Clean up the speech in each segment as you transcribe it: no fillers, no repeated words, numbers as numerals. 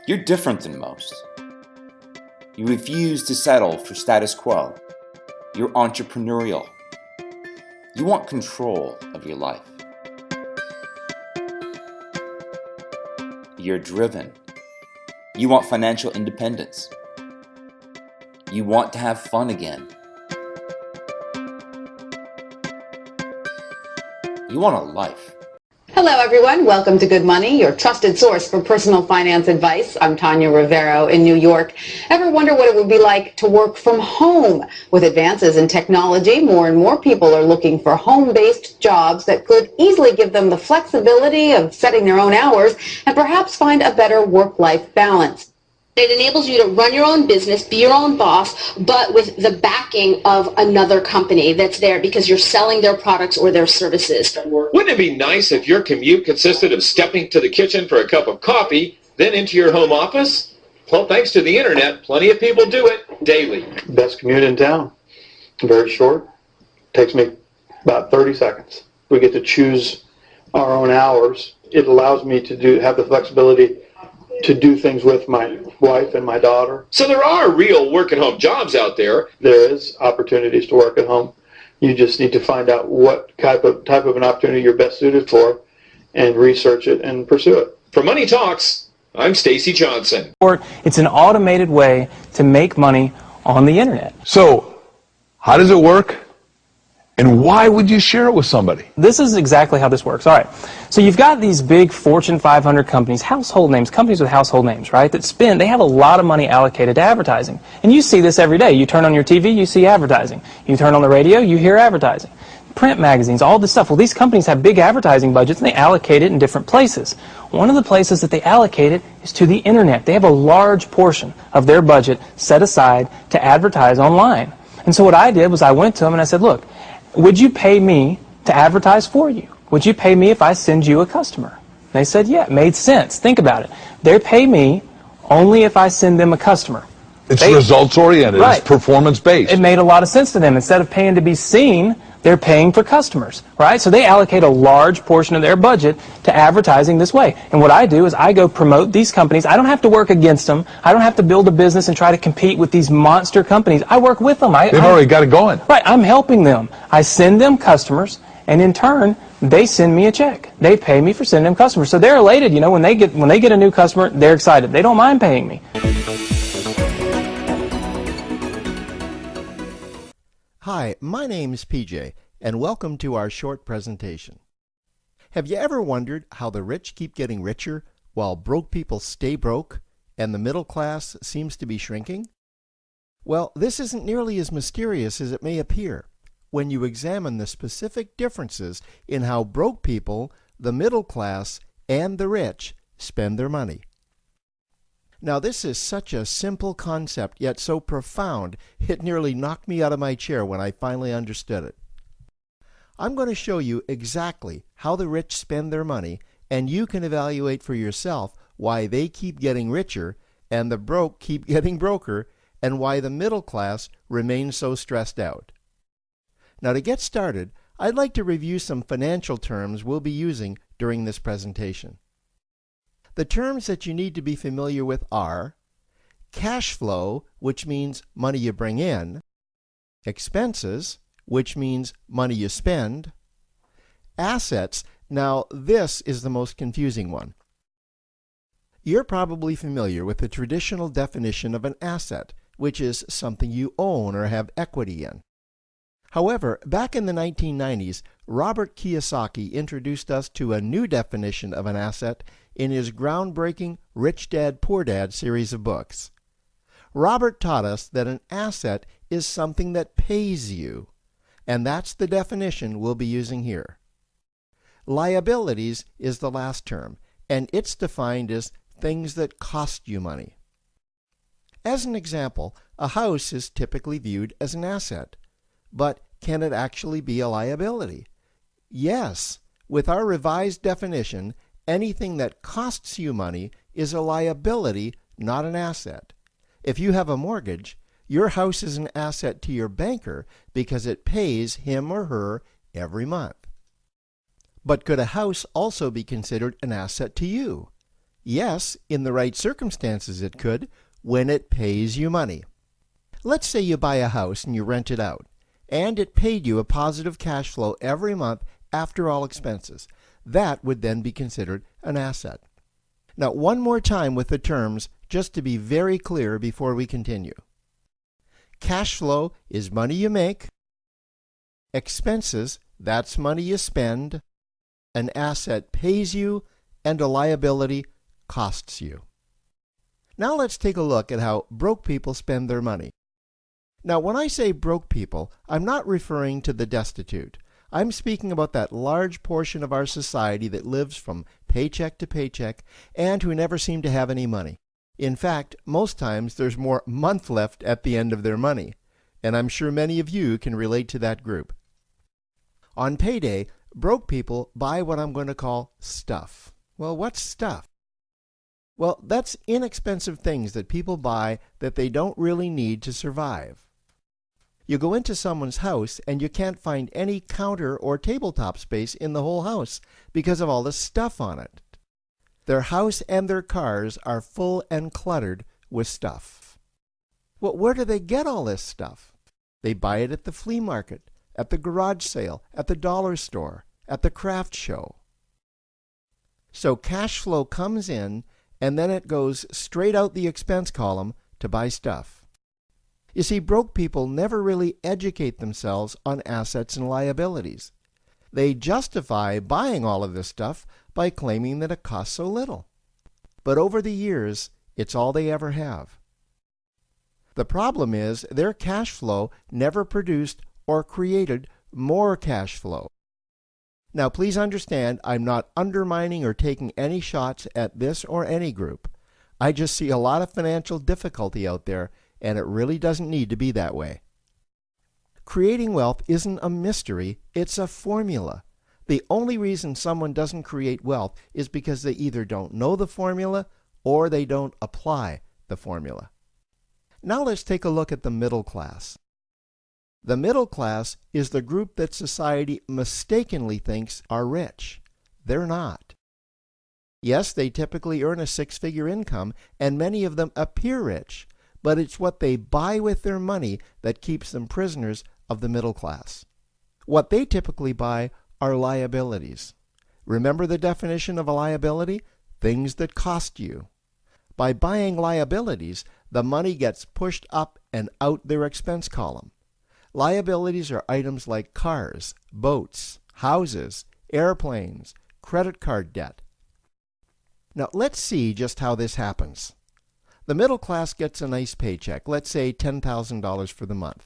You're different than most. You refuse to settle for status quo. You're entrepreneurial. You want control of your life. You're driven. You want financial independence. You want to have fun again. You want a life. Hello, everyone. Welcome to Good Money, your trusted source for personal finance advice. I'm Tanya Rivero in New York. Ever wonder what it would be like to work from home? With advances in technology, more and more people are looking for home-based jobs that could easily give them the flexibility of setting their own hours and perhaps find a better work-life balance. It enables you to run your own business, be your own boss, but with the backing of another company that's there because you're selling their products or their services. Wouldn't it be nice if your commute consisted of stepping to the kitchen for a cup of coffee, then into your home office? Well, thanks to the internet, plenty of people do it daily. Best commute in town. Very short. Takes me about 30 seconds. We get to choose our own hours. It allows me to have the flexibility to do things with my wife and my daughter. So there are real work-at-home jobs out there. There is opportunities to work at home. You just need to find out what type of an opportunity you're best suited for and research it and pursue it. For Money Talks, I'm Stacy Johnson. It's an automated way to make money on the internet. So, how does it work? And why would you share it with somebody? This is exactly how this works. All right. So you've got these big Fortune 500 companies, household names, companies with household names, right, they have a lot of money allocated to advertising. And you see this every day. You turn on your TV, you see advertising. You turn on the radio, you hear advertising. Print magazines, all this stuff. Well, these companies have big advertising budgets and they allocate it in different places. One of the places that they allocate it is to the internet. They have a large portion of their budget set aside to advertise online. And so what I did was I went to them and I said, look, would you pay me to advertise for you? Would you pay me if I send you a customer? They said, yeah, it made sense. Think about it. They pay me only if I send them a customer. It's results-oriented. Right. It's performance-based. It made a lot of sense to them. Instead of paying to be seen, they're paying for customers, right? So they allocate a large portion of their budget to advertising this way. And what I do is I go promote these companies. I don't have to work against them. I don't have to build a business and try to compete with these monster companies. I work with them. They've already got it going. Right. I'm helping them. I send them customers, and in turn, they send me a check. They pay me for sending them customers. So they're elated. You know, when they get a new customer, they're excited. They don't mind paying me. Hi, my name's PJ, and welcome to our short presentation. Have you ever wondered how the rich keep getting richer while broke people stay broke and the middle class seems to be shrinking? Well, this isn't nearly as mysterious as it may appear when you examine the specific differences in how broke people, the middle class, and the rich spend their money. Now, this is such a simple concept, yet so profound, it nearly knocked me out of my chair when I finally understood it. I'm going to show you exactly how the rich spend their money, and you can evaluate for yourself why they keep getting richer and the broke keep getting broker, and why the middle class remains so stressed out. Now, to get started, I'd like to review some financial terms we'll be using during this presentation. The terms that you need to be familiar with are cash flow, which means money you bring in, expenses, which means money you spend, assets. Now, this is the most confusing one. You're probably familiar with the traditional definition of an asset, which is something you own or have equity in. However, back in the 1990s, Robert Kiyosaki introduced us to a new definition of an asset in his groundbreaking Rich Dad, Poor Dad series of books. Robert taught us that an asset is something that pays you, and that's the definition we'll be using here. Liabilities is the last term, and it's defined as things that cost you money. As an example, a house is typically viewed as an asset, but can it actually be a liability? Yes, with our revised definition, anything that costs you money is a liability, not an asset. If you have a mortgage, your house is an asset to your banker because it pays him or her every month. But could a house also be considered an asset to you? Yes, in the right circumstances it could, when it pays you money. Let's say you buy a house and you rent it out, and it paid you a positive cash flow every month after all expenses. That would then be considered an asset. Now, one more time with the terms, just to be very clear before we continue. Cash flow is money you make. Expenses, that's money you spend. An asset pays you, and a liability costs you. Now let's take a look at how broke people spend their money. Now, when I say broke people, I'm not referring to the destitute. I'm speaking about that large portion of our society that lives from paycheck to paycheck and who never seem to have any money. In fact, most times there's more month left at the end of their money, and I'm sure many of you can relate to that group. On payday, broke people buy what I'm going to call stuff. Well, what's stuff? Well, that's inexpensive things that people buy that they don't really need to survive. You go into someone's house and you can't find any counter or tabletop space in the whole house because of all the stuff on it. Their house and their cars are full and cluttered with stuff. Well, where do they get all this stuff? They buy it at the flea market, at the garage sale, at the dollar store, at the craft show. So cash flow comes in and then it goes straight out the expense column to buy stuff. You see, broke people never really educate themselves on assets and liabilities. They justify buying all of this stuff by claiming that it costs so little. But over the years, it's all they ever have. The problem is their cash flow never produced or created more cash flow. Now, please understand, I'm not undermining or taking any shots at this or any group. I just see a lot of financial difficulty out there, and it really doesn't need to be that way. Creating wealth isn't a mystery, it's a formula. The only reason someone doesn't create wealth is because they either don't know the formula or they don't apply the formula. Now let's take a look at the middle class. The middle class is the group that society mistakenly thinks are rich. They're not. Yes, they typically earn a six-figure income, and many of them appear rich, but it's what they buy with their money that keeps them prisoners of the middle class. What they typically buy are liabilities. Remember the definition of a liability? Things that cost you. By buying liabilities, the money gets pushed up and out their expense column. Liabilities are items like cars, boats, houses, airplanes, credit card debt. Now let's see just how this happens. The middle class gets a nice paycheck, let's say $10,000 for the month.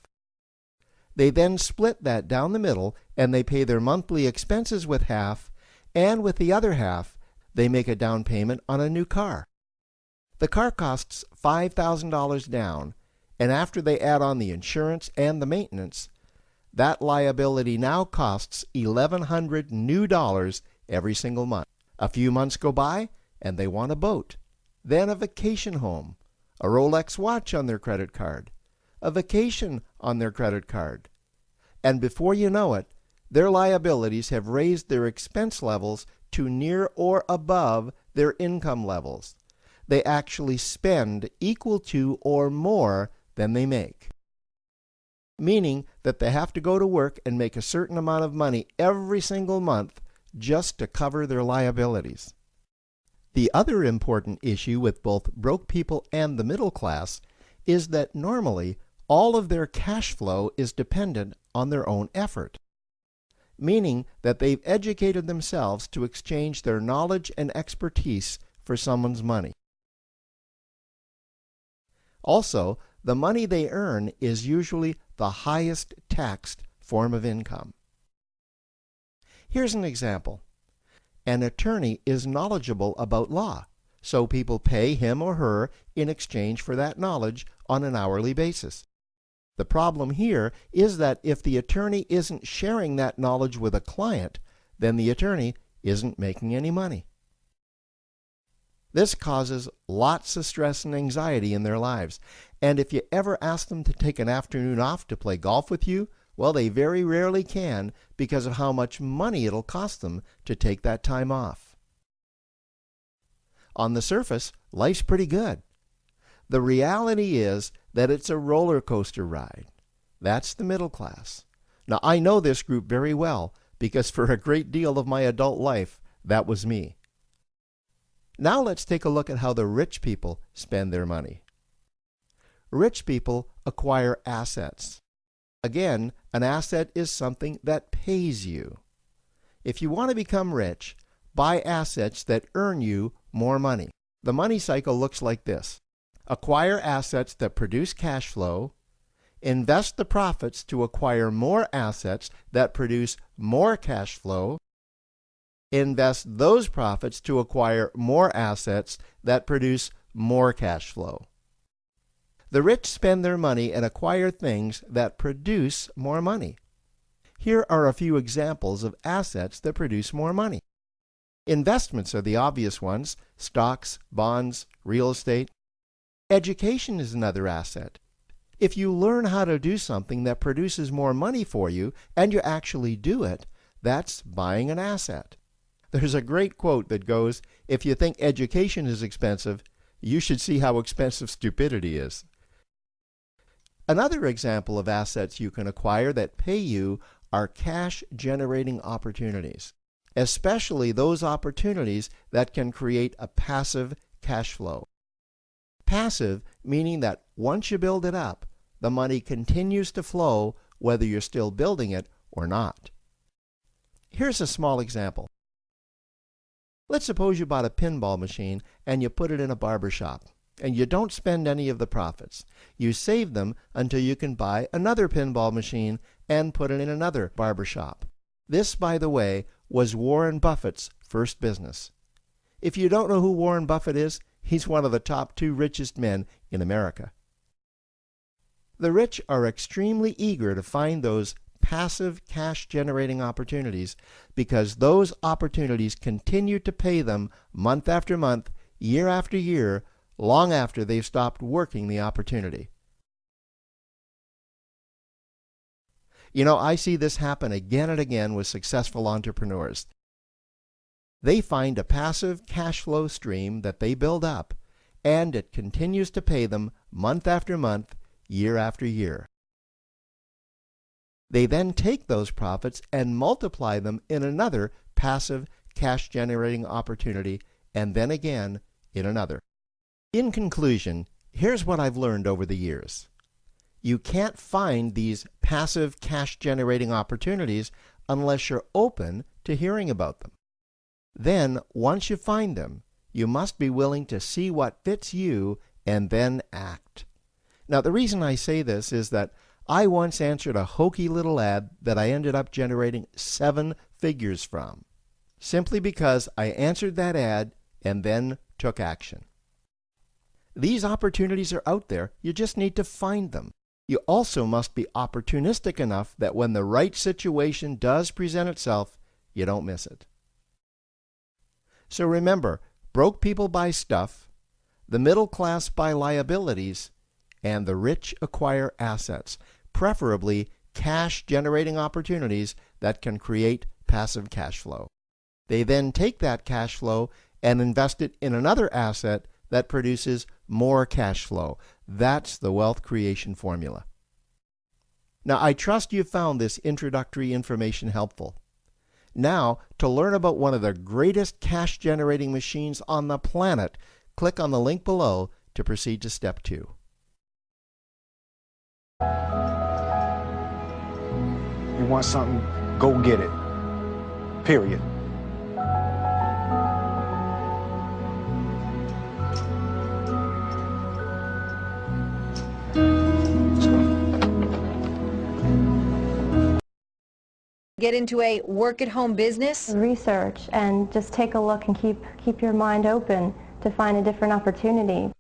They then split that down the middle and they pay their monthly expenses with half, and with the other half, they make a down payment on a new car. The car costs $5,000 down, and after they add on the insurance and the maintenance, that liability now costs $1,100 new dollars every single month. A few months go by, and they want a boat, then a vacation home, a Rolex watch on their credit card, a vacation on their credit card. And before you know it, their liabilities have raised their expense levels to near or above their income levels. They actually spend equal to or more than they make, meaning that they have to go to work and make a certain amount of money every single month just to cover their liabilities. The other important issue with both broke people and the middle class is that normally all of their cash flow is dependent on their own effort, meaning that they've educated themselves to exchange their knowledge and expertise for someone's money. Also, the money they earn is usually the highest taxed form of income. Here's an example. An attorney is knowledgeable about law, so people pay him or her in exchange for that knowledge on an hourly basis. The problem here is that if the attorney isn't sharing that knowledge with a client, then the attorney isn't making any money. This causes lots of stress and anxiety in their lives, and if you ever ask them to take an afternoon off to play golf with you, well, they very rarely can because of how much money it'll cost them to take that time off. On the surface, life's pretty good. The reality is that it's a roller coaster ride. That's the middle class. Now, I know this group very well because for a great deal of my adult life, that was me. Now let's take a look at how the rich people spend their money. Rich people acquire assets. Again, an asset is something that pays you. If you want to become rich, buy assets that earn you more money. The money cycle looks like this. Acquire assets that produce cash flow, invest the profits to acquire more assets that produce more cash flow, invest those profits to acquire more assets that produce more cash flow. The rich spend their money and acquire things that produce more money. Here are a few examples of assets that produce more money. Investments are the obvious ones: stocks, bonds, real estate. Education is another asset. If you learn how to do something that produces more money for you and you actually do it, that's buying an asset. There's a great quote that goes, "If you think education is expensive, you should see how expensive stupidity is." Another example of assets you can acquire that pay you are cash-generating opportunities, especially those opportunities that can create a passive cash flow. Passive meaning that once you build it up, the money continues to flow whether you're still building it or not. Here's a small example. Let's suppose you bought a pinball machine and you put it in a barber shop, and you don't spend any of the profits. You save them until you can buy another pinball machine and put it in another barber shop. This, by the way, was Warren Buffett's first business. If you don't know who Warren Buffett is, he's one of the top 2 richest men in America. The rich are extremely eager to find those passive cash-generating opportunities because those opportunities continue to pay them month after month, year after year, long after they've stopped working the opportunity. You know, I see this happen again and again with successful entrepreneurs. They find a passive cash flow stream that they build up, and it continues to pay them month after month, year after year. They then take those profits and multiply them in another passive cash-generating opportunity, and then again in another. In conclusion, here's what I've learned over the years. You can't find these passive cash-generating opportunities unless you're open to hearing about them. Then, once you find them, you must be willing to see what fits you and then act. Now, the reason I say this is that I once answered a hokey little ad that I ended up generating 7 figures from, simply because I answered that ad and then took action. These opportunities are out there. You just need to find them. You also must be opportunistic enough that when the right situation does present itself, you don't miss it. So remember, broke people buy stuff, the middle class buy liabilities, and the rich acquire assets, preferably cash-generating opportunities that can create passive cash flow. They then take that cash flow and invest it in another asset that produces more cash flow. That's the wealth creation formula. Now, I trust you found this introductory information helpful. Now, to learn about one of the greatest cash-generating machines on the planet, click on the link below to proceed to step 2. You want something, go get it. Period. Get into a work-at-home business? Research and just take a look and keep your mind open to find a different opportunity.